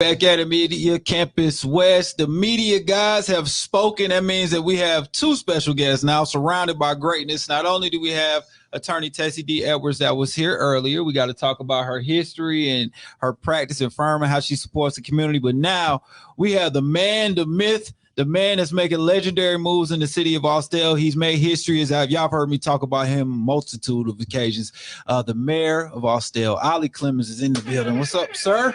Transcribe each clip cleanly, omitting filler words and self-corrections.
Back at Media Campus West. The media guys have spoken. That means that we have two special guests now, surrounded by greatness. Not only do we have attorney Tessie D. Edwards that was here earlier. We got to talk about her history and her practice in firm and how she supports the community. But now we have the man, the myth, the man that's making legendary moves in the city of Austell. He's made history, as y'all heard me talk about him multitude of occasions. The mayor of Austell, Ollie Clemons, is in the building. What's up, sir?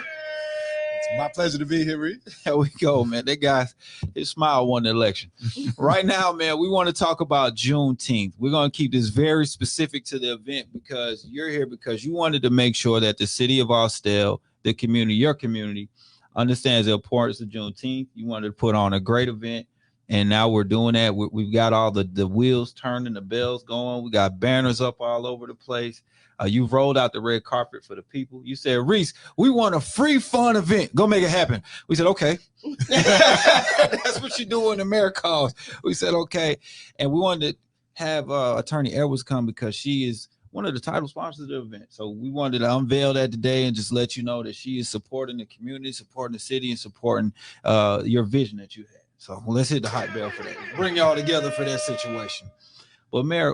It's my pleasure to be here, Reed. There we go, man. That guy, his smile won the election. Right now, man, we want to talk about Juneteenth. We're going to keep this very specific to the event because you're here because you wanted to make sure that the city of Austell, the community, your community, understands the importance of Juneteenth. You wanted to put on a great event, and now we're doing that. We've got all the wheels turning, the bells going. We got banners up all over the place. You've rolled out the red carpet for the people. You said, Reese, we want a free, fun event. Go make it happen. We said, okay. That's what you do when the mayor calls. We said, okay. And we wanted to have Attorney Edwards come because she is one of the title sponsors of the event. So we wanted to unveil that today and just let you know that she is supporting the community, supporting the city, and supporting your vision that you had. So let's hit the hot bell for that. Bring y'all together for that situation. But Mayor,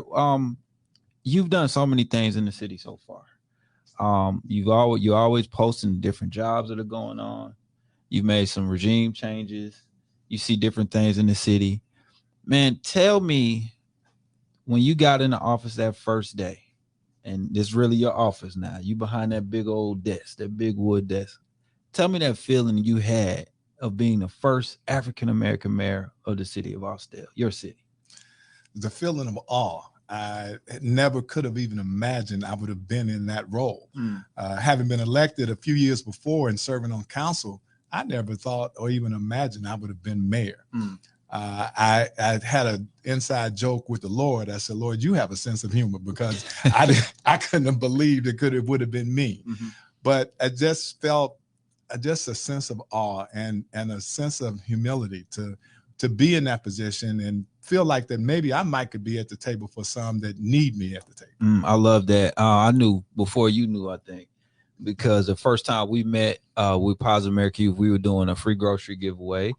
you've done so many things in the city so far. You're always posting different jobs that are going on. You've made some regime changes. You see different things in the city. Man, tell me, when you got in the office that first day, and it's really your office now, you behind that big old desk, that big wood desk. Tell me that feeling you had of being the first African-American mayor of the city of Austell, your city. The feeling of awe. I never could have even imagined I would have been in that role. Having been elected a few years before and serving on council, I never thought or even imagined I would have been mayor. I had an inside joke with the Lord. I said, Lord, you have a sense of humor, because I couldn't have believed it would have been me. But I just felt a sense of awe and a sense of humility to be in that position and feel like that maybe I could be at the table for some that need me at the table. I love that. I knew before you knew, I think, because the first time we met with Positive America Youth, we were doing a free grocery giveaway.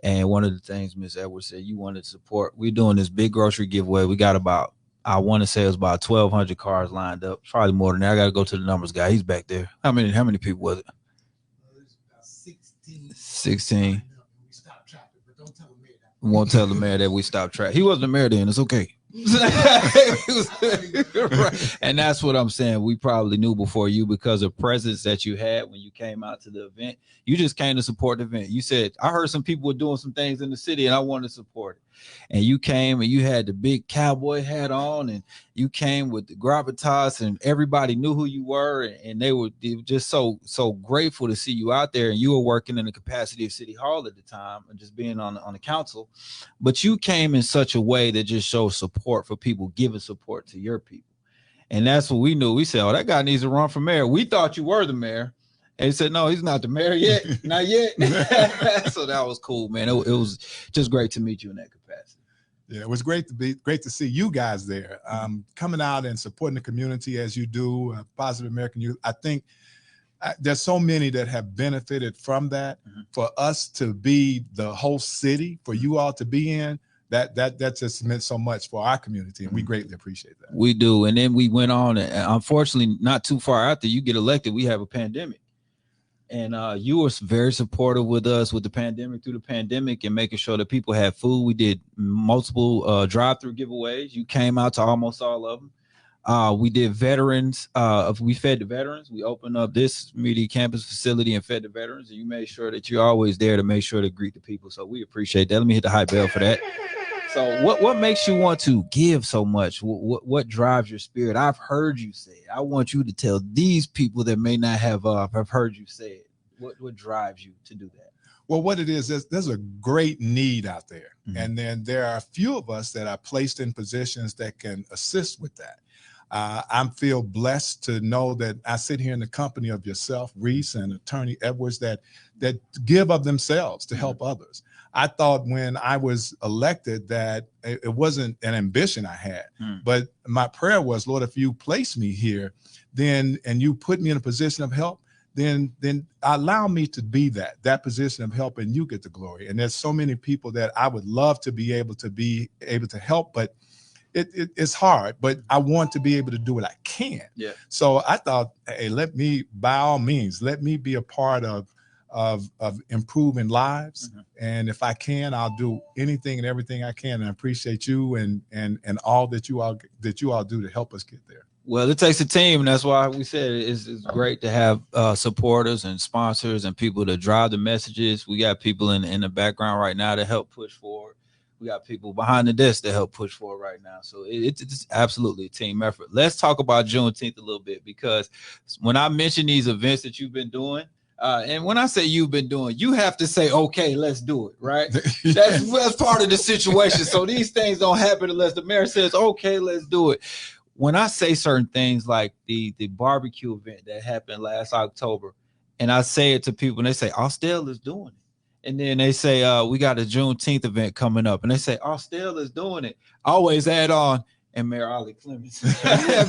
And one of the things Ms. Edwards said, you wanted to support. We're doing this big grocery giveaway. We got about, I want to say it was about 1,200 cars lined up. Probably more than that. I got to go to the numbers guy. He's back there. How many people was it? 16. We won't tell the mayor that we stopped track. He wasn't the mayor then. It's okay. Right. And that's what I'm saying. We probably knew before you because of presence that you had when you came out to the event. You just came to support the event. You said, I heard some people were doing some things in the city and I wanted to support it. And you came and you had the big cowboy hat on and you came with the gravitas and everybody knew who you were. And they were just so grateful to see you out there. And you were working in the capacity of City Hall at the time and just being on the council. But you came in such a way that just shows support for people, giving support to your people. And that's what we knew. We said, oh, that guy needs to run for mayor. We thought you were the mayor. And he said, no, he's not the mayor yet. Not yet. So that was cool, man. It was just great to meet you in that capacity. Yeah, it was great to see you guys there, coming out and supporting the community as you do, Positive American Youth. I think there's so many that have benefited from that. For us to be the whole city, for you all to be in, that just meant so much for our community, and we greatly appreciate that. We do. And then we went on, and unfortunately, not too far after you get elected, we have a pandemic. And you were very supportive with us with the pandemic, through the pandemic, and making sure that people had food. We did multiple drive-through giveaways. You came out to almost all of them. We did veterans. We fed the veterans. We opened up this media campus facility and fed the veterans. And you made sure that you're always there to make sure to greet the people. So we appreciate that. Let me hit the hype bell for that. So what makes you want to give so much? What drives your spirit? I've heard you say it. I want you to tell these people that may not have heard you say it. What drives you to do that? Well, what it is, there's a great need out there. And then there are a few of us that are placed in positions that can assist with that. I feel blessed to know that I sit here in the company of yourself, Reese, and Attorney Edwards that give of themselves to help others. I thought when I was elected that it wasn't an ambition I had, but my prayer was, Lord, if you place me here, then and you put me in a position of help, then allow me to be that position of helping you get the glory. And there's so many people that I would love to be able to help, but it's hard, but I want to be able to do what I can. Yeah. So I thought, hey, by all means, let me be a part of improving lives. And if I can, I'll do anything and everything I can. And I appreciate you and all that you all do to help us get there. Well, it takes a team, and that's why we said it's great to have supporters and sponsors and people to drive the messages. We got people in the background right now to help push forward. We got people behind the desk to help push forward right now. So it's absolutely a team effort. Let's talk about Juneteenth a little bit, because when I mention these events that you've been doing, and when I say you've been doing, you have to say, okay, let's do it, right? That's part of the situation. So these things don't happen unless the mayor says, okay, let's do it. When I say certain things like the barbecue event that happened last October, and I say it to people and they say, Austell is doing it. And then they say, we got a Juneteenth event coming up. And they say, Austell is doing it. I always add on, and Mayor Ollie Clemons,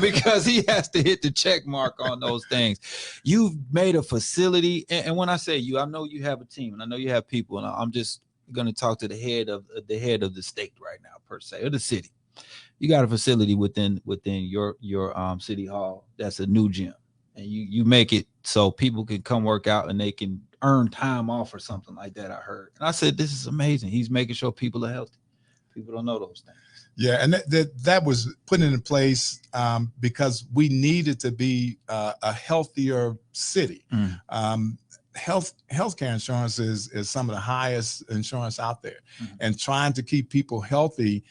because he has to hit the check mark on those things. You've made a facility. And when I say you, I know you have a team and I know you have people. And I'm just going to talk to the head of the state right now, per se, or the city. You got a facility within your city hall that's a new gym. And you make it so people can come work out and they can earn time off or something like that, I heard. And I said, this is amazing. He's making sure people are healthy. People don't know those things. Yeah, and that was put into place because we needed to be a healthier city. Healthcare insurance is some of the highest insurance out there. And trying to keep people healthy,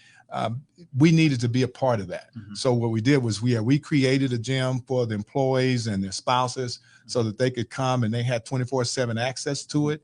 we needed to be a part of that. So what we did was we created a gym for the employees and their spouses so that they could come and they had 24/7 access to it,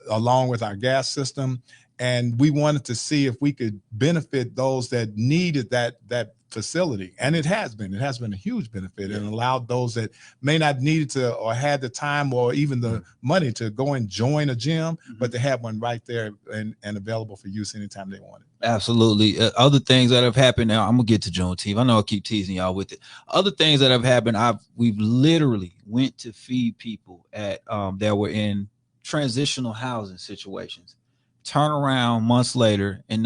along with our gas system. And we wanted to see if we could benefit those that needed that facility. And it has been a huge benefit, and allowed those that may not needed to or had the time or even the money to go and join a gym, but to have one right there and available for use anytime they want it. Absolutely. Other things that have happened now, I'm gonna get to Juneteenth. I know I keep teasing y'all with it. Other things that have happened, we've literally went to feed people at that were in transitional housing situations. Turn around months later, and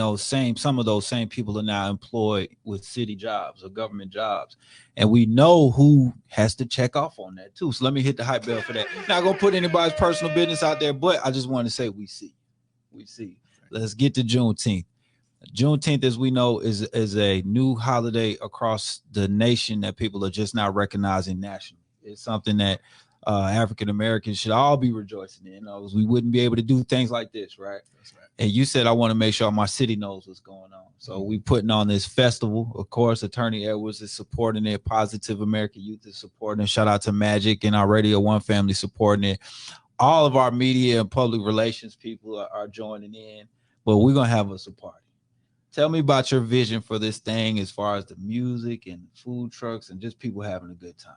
some of those same people are now employed with city jobs or government jobs. And we know who has to check off on that too. So let me hit the hype bell for that. Not gonna put anybody's personal business out there, but I just want to say we see. Let's get to Juneteenth. Juneteenth, as we know, is a new holiday across the nation that people are just now recognizing nationally. It's something that African Americans should all be rejoicing in. We wouldn't be able to do things like this, right? That's right. And you said, I want to make sure my city knows what's going on. So we putting on this festival. Of course, Attorney Edwards is supporting it. Positive American Youth is supporting it. Shout out to Magic and our Radio One family supporting it. All of our media and public relations people are joining in. But we're going to have us a party. Tell me about your vision for this thing as far as the music and food trucks and just people having a good time.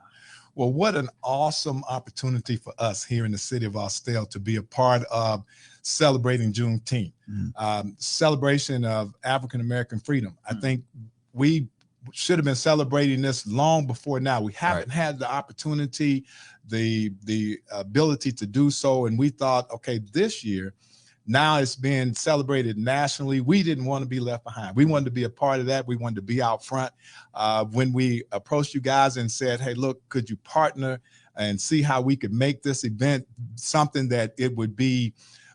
Well, what an awesome opportunity for us here in the city of Austell to be a part of celebrating Juneteenth, celebration of African-American freedom. I think we should have been celebrating this long before now. We haven't had the opportunity, the ability to do so. And we thought, okay, this year, now it's being celebrated nationally. We didn't want to be left behind. We wanted to be a part of that. We wanted to be out front. When we approached you guys and said, hey, look, could you partner and see how we could make this event something that it would be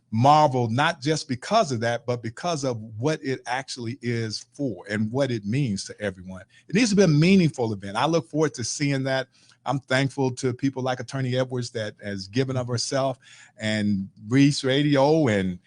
marveled, not just because of that, but because of what it actually is for and what it means to everyone. It needs to be a meaningful event. I look forward to seeing that. I'm thankful to people like Attorney Edwards that has given of herself, and Reese Radio and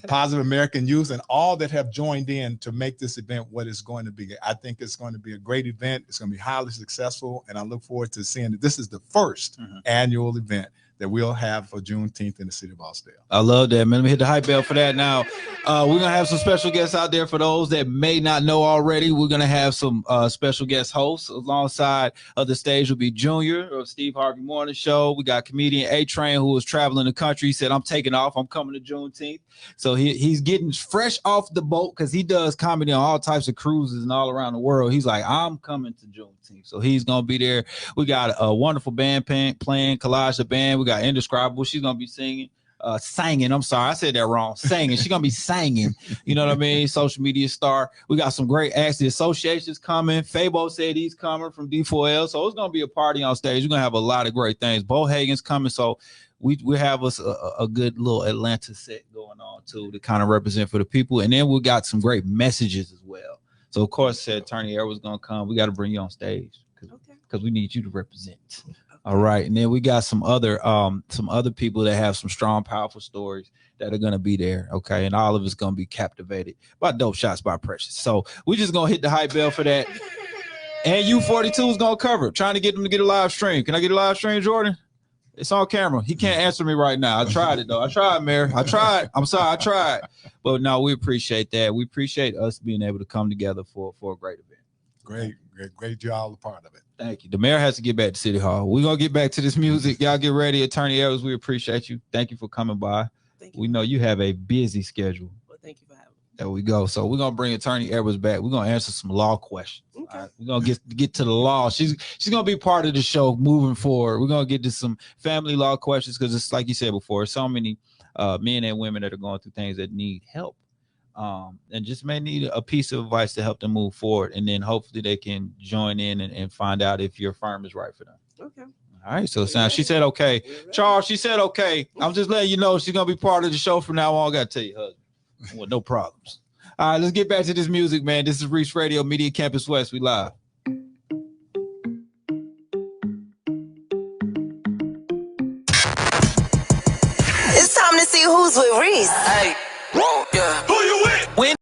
Positive American Youth and all that have joined in to make this event what it's going to be. I think it's going to be a great event. It's going to be highly successful, and I look forward to seeing that this is the first annual event that we'll have for Juneteenth in the city of Austell. I love that, man. Let me hit the hype bell for that now. We're going to have some special guests out there for those that may not know already. We're going to have some special guest hosts alongside of the stage will be Junior of Steve Harvey Morning Show. We got comedian A-Train who was traveling the country. He said, I'm taking off. I'm coming to Juneteenth. So he's getting fresh off the boat because he does comedy on all types of cruises and all around the world. He's like, I'm coming to Juneteenth. So he's going to be there. We got a wonderful band playing, Collage the Band. We got Indescribable. She's going to be singing. I'm sorry, I said that wrong. Singing. She's gonna be singing. You know what I mean? Social media star. We got some great acts. The association's coming. Fabo said he's coming from D4L. So it's gonna be a party on stage. We're gonna have a lot of great things. Bo Hagen's coming. So we have us a good little Atlanta set going on too to kind of represent for the people. And then we got some great messages as well. So of course, said Attorney Air was gonna come. We got to bring you on stage because we need you to represent. All right, and then we got some other people that have some strong, powerful stories that are gonna be there. Okay, and all of us gonna be captivated by Dope Shots by Precious. So we just gonna hit the hype bell for that. And U42 is gonna cover it. Trying to get them to get a live stream. Can I get a live stream, Jordan? It's on camera. He can't answer me right now. I tried it though. I tried, Mary. I tried. I'm sorry. I tried. But no, we appreciate that. We appreciate us being able to come together for a great event. Great job, a part of it. Thank you. The mayor has to get back to City Hall. We're going to get back to this music. Y'all get ready. Attorney Ellis, we appreciate you. Thank you for coming by. Thank you. We know you have a busy schedule. Well, thank you for having me. There we go. So we're going to bring Attorney Edwards back. We're going to answer some law questions. Okay. All right? We're going to get to the law. She's going to be part of the show moving forward. We're going to get to some family law questions because it's like you said before, so many men and women that are going through things that need help. And just may need a piece of advice to help them move forward. And then hopefully they can join in and find out if your firm is right for them. Okay. All right. So she said, okay. Charles, she said, okay. I'm just letting you know she's going to be part of the show from now on. I got to tell you, husband. Well, no problems. All right. Let's get back to this music, man. This is Reach Radio Media Campus West. We live. It's time to see who's with Reese. Hey, yeah. Who you with? When